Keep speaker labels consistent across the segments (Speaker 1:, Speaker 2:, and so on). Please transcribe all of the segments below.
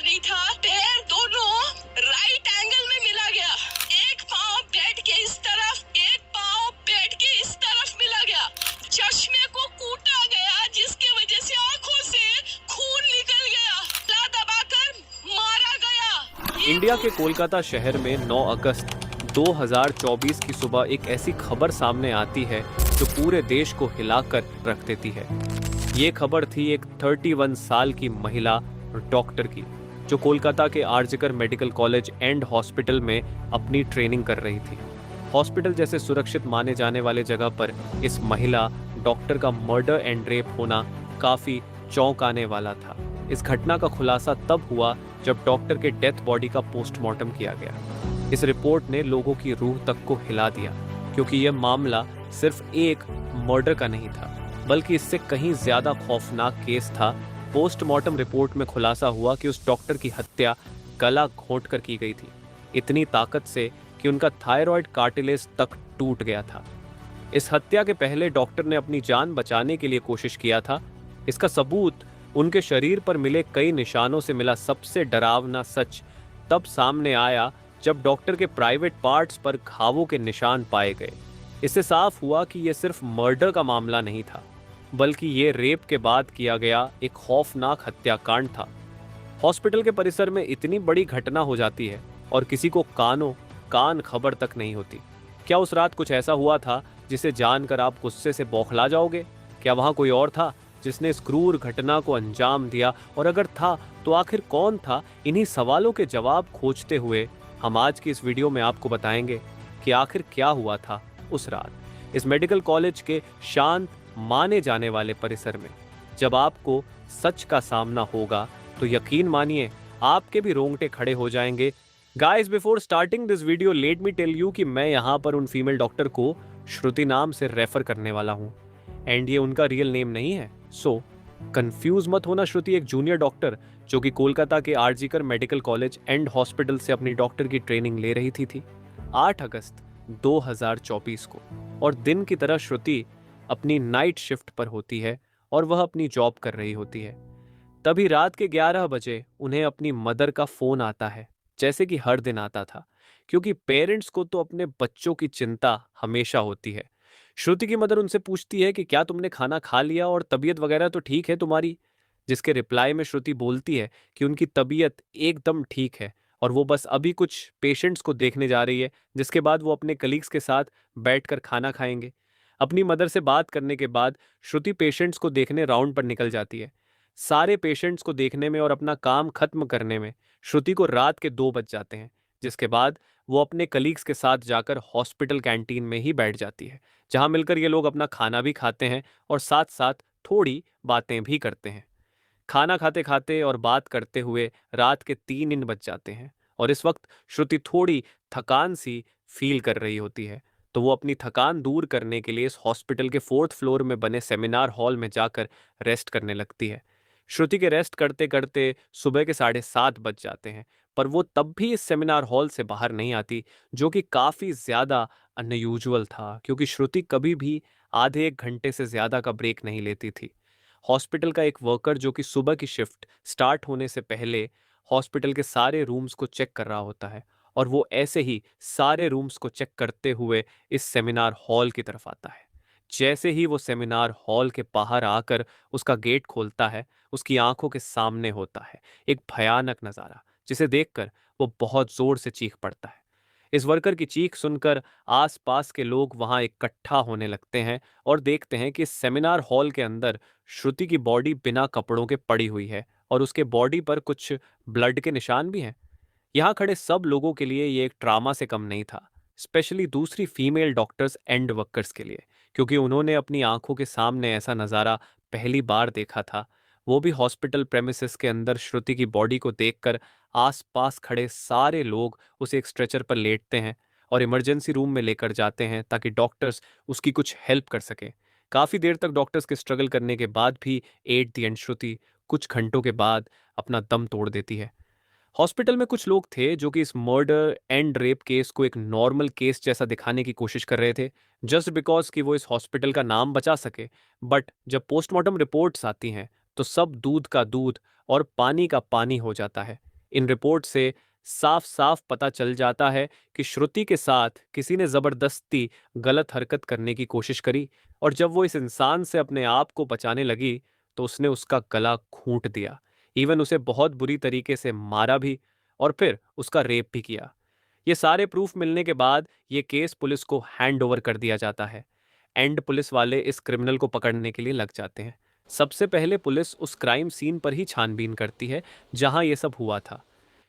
Speaker 1: नहीं था। पैर दोनों राइट एंगल में मिला गया। एक पाँव बेड के इस तरफ, एक पाँव बेड के इस तरफ मिला गया। चश्मे को कूटा गया, जिसकी वजह से आंखों से खून निकल गया। ला दबाकर मारा गया।
Speaker 2: इंडिया के कोलकाता शहर में 9 अगस्त 2024 की सुबह एक ऐसी खबर सामने आती है जो पूरे देश को हिलाकर रख देती है। ये खबर थी एक 31 साल की महिला डॉक्टर की, जो कोलकाता के RG Kar medical college and hospital में अपनी ट्रेनिंग कर रही थी। हॉस्पिटल जैसे सुरक्षित माने जाने वाले जगह पर इस महिला डॉक्टर का मर्डर एंड रेप होना काफी चौंकाने वाला था। इस घटना का खुलासा तब हुआ जब डॉक्टर के डेथ बॉडी का पोस्टमार्टम किया गया। इस रिपोर्ट ने लोगों की रूह तक को हिला दिया, क्योंकि यह मामला सिर्फ एक मर्डर का नहीं था, बल्कि इससे कहीं ज्यादा खौफनाक केस था। पोस्टमार्टम रिपोर्ट में खुलासा हुआ कि उस डॉक्टर की हत्या गला घोंटकर की गई थी, इतनी ताकत से कि उनका थायराइड कार्टिलेज तक टूट गया था। इस हत्या के पहले डॉक्टर ने अपनी जान बचाने के लिए कोशिश किया था। इसका सबूत उनके शरीर पर मिले कई निशानों से मिला। सबसे डरावना सच तब सामने आया जब डॉक्टर के प्राइवेट पार्ट्स पर घावों के निशान पाए गए। इससे साफ हुआ कि यह सिर्फ मर्डर का मामला नहीं था, बल्कि ये रेप के बाद किया गया एक खौफनाक हत्याकांड था। हॉस्पिटल के परिसर में इतनी बड़ी घटना हो जाती है और किसी को कान खबर तक नहीं होती। क्या उस रात कुछ ऐसा हुआ था जिसे जानकर आप गुस्से से बौखला जाओगे? क्या वहां कोई और था जिसने इस क्रूर घटना को अंजाम दिया? और अगर था तो आखिर कौन था? इन्हीं सवालों के जवाब खोजते हुए हम आज की इस वीडियो में आपको बताएंगे कि आखिर क्या हुआ था उस रात इस मेडिकल कॉलेज के शांत माने जाने वाले परिसर में। जब आपको सच का सामना होगा तो यकीन मानिए आपके भी रोंगटे खड़े हो जाएंगे। Guys, before starting this video let me tell you कि मैं यहाँ पर उन फीमेल डॉक्टर को श्रुति नाम से रेफर करने वाला हूँ, एंड ये उनका रियल नेम नहीं है। सो कंफ्यूज मत होना। श्रुति एक जूनियर डॉक्टर जो कि कोलकाता के RG Kar medical college and hospital से अपनी डॉक्टर की ट्रेनिंग ले रही थी 8 अगस्त 2024 को। और दिन की तरह श्रुति अपनी नाइट शिफ्ट पर होती है और वह अपनी जॉब कर रही होती है। तभी रात के 11 बजे उन्हें अपनी मदर का फोन आता है, जैसे कि हर दिन आता था, क्योंकि पेरेंट्स को तो अपने बच्चों की चिंता हमेशा होती है। श्रुति की मदर उनसे पूछती है कि क्या तुमने खाना खा लिया और तबीयत वगैरह तो ठीक है तुम्हारी? जिसके रिप्लाई में श्रुति बोलती है कि उनकी तबीयत एकदम ठीक है और वो बस अभी कुछ पेशेंट्स को देखने जा रही है, जिसके बाद वो अपने कलीग्स के साथ बैठकर खाना खाएंगे। अपनी मदर से बात करने के बाद श्रुति पेशेंट्स को देखने राउंड पर निकल जाती है। सारे पेशेंट्स को देखने में और अपना काम खत्म करने में श्रुति को रात के 2 बज जाते हैं, जिसके बाद वो अपने कलीग्स के साथ जाकर हॉस्पिटल कैंटीन में ही बैठ जाती है, जहां मिलकर ये लोग अपना खाना भी खाते हैं और साथ साथ थोड़ी बातें भी करते हैं। खाना खाते खाते और बात करते हुए रात के 3 बज जाते हैं और इस वक्त श्रुति थोड़ी थकान सी फील कर रही होती है, तो वो अपनी थकान दूर करने के लिए इस हॉस्पिटल के 4th फ्लोर में बने सेमिनार हॉल में जाकर रेस्ट करने लगती है। श्रुति के रेस्ट करते करते सुबह के 7:30 बज जाते हैं, पर वो तब भी इस सेमिनार हॉल से बाहर नहीं आती, जो कि काफ़ी ज़्यादा अनयूजुअल था, क्योंकि श्रुति कभी भी आधे 1 घंटे से ज़्यादा का ब्रेक नहीं लेती थी। हॉस्पिटल का एक वर्कर जो कि सुबह की शिफ्ट स्टार्ट होने से पहले हॉस्पिटल के सारे रूम्स को चेक कर रहा होता है, और वो ऐसे ही सारे रूम्स को चेक करते हुए इस सेमिनार हॉल की तरफ आता है। जैसे ही वो सेमिनार हॉल के बाहर आकर उसका गेट खोलता है, उसकी आंखों के सामने होता है एक भयानक नज़ारा, जिसे देखकर वो बहुत जोर से चीख पड़ता है। इस वर्कर की चीख सुनकर आसपास के लोग वहां इकट्ठा होने लगते हैं और देखते हैं कि सेमिनार हॉल के अंदर श्रुति की बॉडी बिना कपड़ों के पड़ी हुई है और उसके बॉडी पर कुछ ब्लड के निशान भी हैं। यहाँ खड़े सब लोगों के लिए ये एक ट्रामा से कम नहीं था, स्पेशली दूसरी फीमेल डॉक्टर्स एंड वर्कर्स के लिए, क्योंकि उन्होंने अपनी आंखों के सामने ऐसा नज़ारा पहली बार देखा था। वो भी हॉस्पिटल प्रेमिसेस के अंदर श्रुति की बॉडी को देखकर आसपास खड़े सारे लोग उसे एक स्ट्रेचर पर लेटते हैं और इमरजेंसी रूम में लेकर जाते हैं ताकि डॉक्टर्स उसकी कुछ हेल्प कर सकें। काफ़ी देर तक डॉक्टर्स के स्ट्रगल करने के बाद भी एट द एंड श्रुति कुछ घंटों के बाद अपना दम तोड़ देती है। हॉस्पिटल में कुछ लोग थे जो कि इस मर्डर एंड रेप केस को एक नॉर्मल केस जैसा दिखाने की कोशिश कर रहे थे, जस्ट बिकॉज कि वो इस हॉस्पिटल का नाम बचा सके। बट जब पोस्टमार्टम रिपोर्ट्स आती हैं तो सब दूध का दूध और पानी का पानी हो जाता है। इन रिपोर्ट से साफ साफ पता चल जाता है कि श्रुति के साथ किसी ने जबरदस्ती गलत हरकत करने की कोशिश करी, और जब वो इस इंसान से अपने आप को बचाने लगी तो उसने उसका गला घूंट दिया, इवन उसे बहुत बुरी तरीके से मारा भी, और फिर उसका रेप भी किया। ये सारे प्रूफ मिलने के बाद ये केस पुलिस को हैंड ओवर कर दिया जाता है एंड पुलिस वाले इस क्रिमिनल को पकड़ने के लिए लग जाते हैं। सबसे पहले पुलिस उस क्राइम सीन पर ही छानबीन करती है जहां ये सब हुआ था।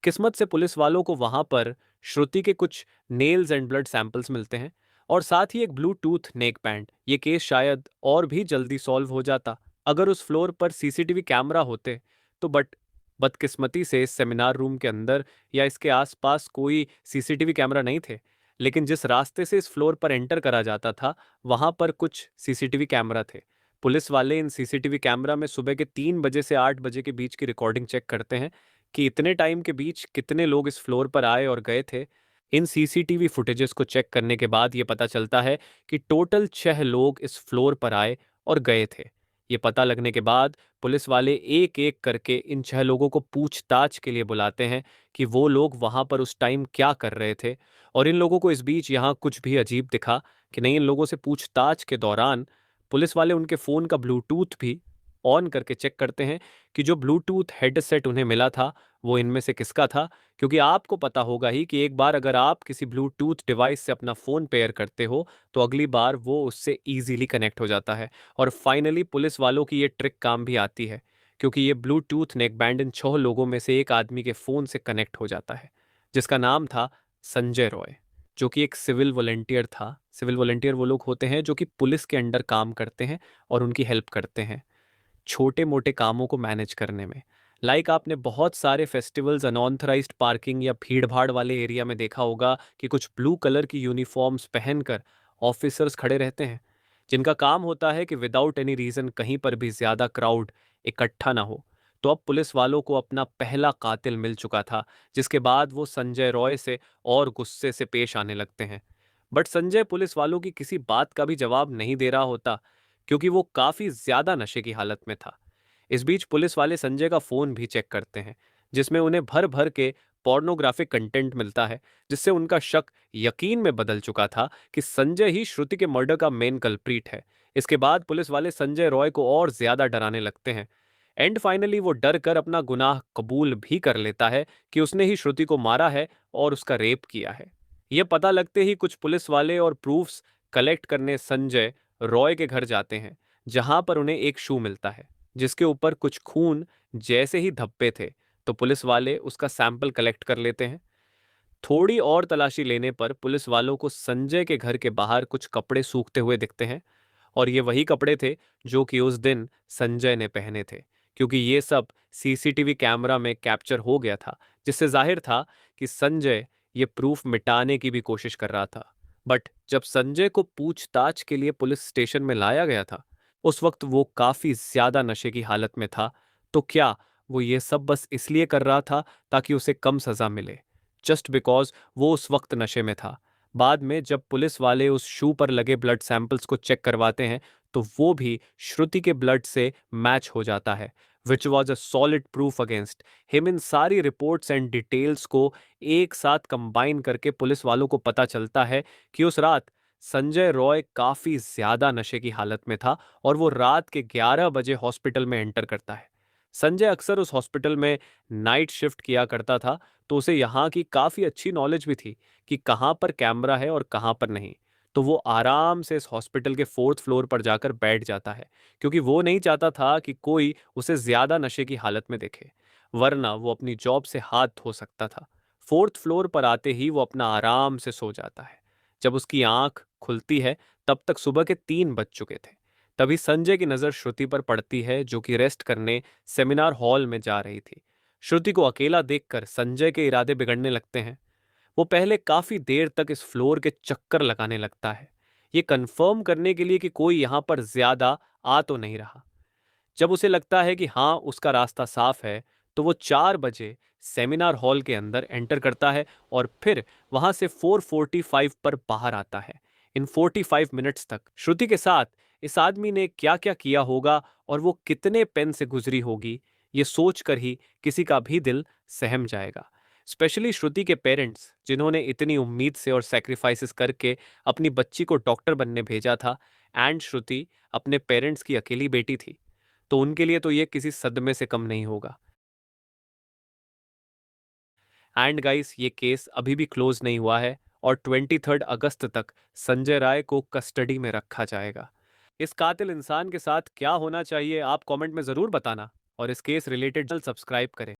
Speaker 2: किस्मत से पुलिस वालों को वहां पर श्रुति के कुछ नेल्स एंड ब्लड सैंपल्स मिलते हैं, और साथ ही एक ब्लूटूथ नेक बैंड। ये केस शायद और भी जल्दी सॉल्व हो जाता अगर उस फ्लोर पर सीसीटीवी कैमरा होते तो, बट बदकिस्मती से इस सेमिनार रूम के अंदर या इसके आसपास कोई सीसीटीवी कैमरा नहीं थे। लेकिन जिस रास्ते से इस फ्लोर पर एंटर करा जाता था वहां पर कुछ सीसीटीवी कैमरा थे। पुलिस वाले इन सीसीटीवी कैमरा में सुबह के 3 बजे से 8 बजे के बीच की रिकॉर्डिंग चेक करते हैं कि इतने टाइम के बीच कितने लोग इस फ्लोर पर आए और गए थे। इन सीसीटीवी फुटेजेस को चेक करने के बाद ये पता चलता है कि टोटल 6 लोग इस फ्लोर पर आए और गए थे। ये पता लगने के बाद पुलिस वाले एक एक करके इन 6 लोगों को पूछताछ के लिए बुलाते हैं कि वो लोग वहां पर उस टाइम क्या कर रहे थे। और इन लोगों को इस बीच यहाँ कुछ भी अजीब दिखा कि नहीं, इन लोगों से पूछताछ के दौरान पुलिस वाले उनके फ़ोन का ब्लूटूथ भी ऑन करके चेक करते हैं कि जो ब्लूटूथ हेडसेट उन्हें मिला था वो इनमें से किसका था। क्योंकि आपको पता होगा ही कि एक बार अगर आप किसी ब्लूटूथ डिवाइस से अपना फ़ोन पेयर करते हो तो अगली बार वो उससे ईजिली कनेक्ट हो जाता है। और फाइनली पुलिस वालों की ये ट्रिक काम भी आती है, क्योंकि ये ब्लूटूथ नेकबैंड इन 6 लोगों में से एक आदमी के फ़ोन से कनेक्ट हो जाता है, जिसका नाम था संजय रॉय, जो कि एक सिविल वॉलंटियर था। सिविल वॉलंटियर वो लोग होते हैं जो कि पुलिस के अंडर काम करते हैं और उनकी हेल्प करते हैं छोटे मोटे कामों को मैनेज करने में। लाइक आपने बहुत सारे फेस्टिवल्स अनऑथराइज्ड पार्किंग या भीड़ भाड़ वाले एरिया में देखा होगा कि कुछ ब्लू कलर की यूनिफॉर्म्स पहनकर ऑफिसर्स खड़े रहते हैं, जिनका काम होता है कि विदाउट एनी रीजन कहीं पर भी ज्यादा क्राउड इकट्ठा ना हो। तो अब पुलिस वालों को अपना पहला कातिल मिल चुका था, जिसके बाद वो संजय रॉय से और गुस्से से पेश आने लगते हैं। बट संजय पुलिस वालों की किसी बात का भी जवाब नहीं दे रहा होता, क्योंकि वो काफी ज्यादा नशे की हालत में था। इस बीच पुलिस वाले संजय का फोन भी चेक करते हैं, जिसमें उन्हें भर भर के पोर्नोग्राफिक कंटेंट मिलता है, जिससे उनका शक यकीन में बदल चुका था कि संजय ही श्रुति के मर्डर का मेन कल्प्रीट है। इसके बाद पुलिस वाले संजय रॉय को और ज्यादा डराने लगते हैं एंड फाइनली वो डर कर अपना गुनाह कबूल भी कर लेता है कि उसने ही श्रुति को मारा है और उसका रेप किया है। ये पता लगते ही कुछ पुलिस वाले और प्रूफ्स कलेक्ट करने संजय रॉय के घर जाते हैं, जहां पर उन्हें एक शू मिलता है जिसके ऊपर कुछ खून जैसे ही धब्बे थे। तो पुलिस वाले उसका सैंपल कलेक्ट कर लेते हैं। थोड़ी और तलाशी लेने पर पुलिस वालों को संजय के घर के बाहर कुछ कपड़े सूखते हुए दिखते हैं, और ये वही कपड़े थे जो कि उस दिन संजय ने पहने थे, क्योंकि ये सब सीसीटीवी कैमरा में कैप्चर हो गया था, जिससे जाहिर था कि संजय ये प्रूफ मिटाने की भी कोशिश कर रहा था। बट जब संजय को पूछताछ के लिए पुलिस स्टेशन में लाया गया था, उस वक्त वो काफी ज्यादा नशे की हालत में था। तो क्या वो ये सब बस इसलिए कर रहा था ताकि उसे कम सजा मिले, जस्ट बिकॉज वो उस वक्त नशे में था? बाद में जब पुलिस वाले उस शू पर लगे ब्लड सैंपल्स को चेक करवाते हैं तो वो भी श्रुति के ब्लड से मैच हो जाता है, which was a solid proof against him. इन सारी रिपोर्ट्स एंड डिटेल्स को एक साथ कंबाइन करके पुलिस वालों को पता चलता है कि उस रात संजय रॉय काफी ज्यादा नशे की हालत में था और वो रात के 11 बजे हॉस्पिटल में एंटर करता है। संजय अक्सर उस हॉस्पिटल में नाइट शिफ्ट किया करता था, तो उसे यहाँ की काफी अच्छी नॉलेज भी थी कि कहाँ पर कैमरा है और कहाँ पर नहीं। तो वो आराम से इस हॉस्पिटल के 4th फ्लोर पर जाकर बैठ जाता है, क्योंकि वो नहीं चाहता था कि कोई उसे ज्यादा नशे की हालत में देखे, वरना वो अपनी जॉब से हाथ धो सकता था। 4th फ्लोर पर आते ही वो अपना आराम से सो जाता है। जब उसकी आंख खुलती है तब तक सुबह के 3 बज चुके थे। तभी संजय की नजर श्रुति पर पड़ती है, जो कि रेस्ट करने सेमिनार हॉल में जा रही थी। श्रुति को अकेला देखकर संजय के इरादे बिगड़ने लगते हैं। वो पहले काफी देर तक इस फ्लोर के चक्कर लगाने लगता है, ये कंफर्म करने के लिए कि कोई यहाँ पर ज्यादा आ तो नहीं रहा। जब उसे लगता है कि हाँ उसका रास्ता साफ है, तो वो 4 बजे सेमिनार हॉल के अंदर एंटर करता है और फिर वहां से 4:45 पर बाहर आता है। इन 45 मिनट्स तक श्रुति के साथ इस आदमी ने क्या क्या किया होगा और वो कितने पेन से गुजरी होगी, ये सोचकर ही किसी का भी दिल सहम जाएगा। स्पेशली श्रुति के पेरेंट्स, जिन्होंने इतनी उम्मीद से और सैक्रिफाइसेस करके अपनी बच्ची को डॉक्टर बनने भेजा था, एंड श्रुति अपने पेरेंट्स की अकेली बेटी थी, तो उनके लिए तो ये किसी सदमे से कम नहीं होगा। एंड गाइस, ये केस अभी भी क्लोज नहीं हुआ है और 23 अगस्त तक संजय राय को कस्टडी में रखा जाएगा। इस कातिल इंसान के साथ क्या होना चाहिए, आप कमेंट में ज़रूर बताना और इस केस रिलेटेड सब्सक्राइब करें।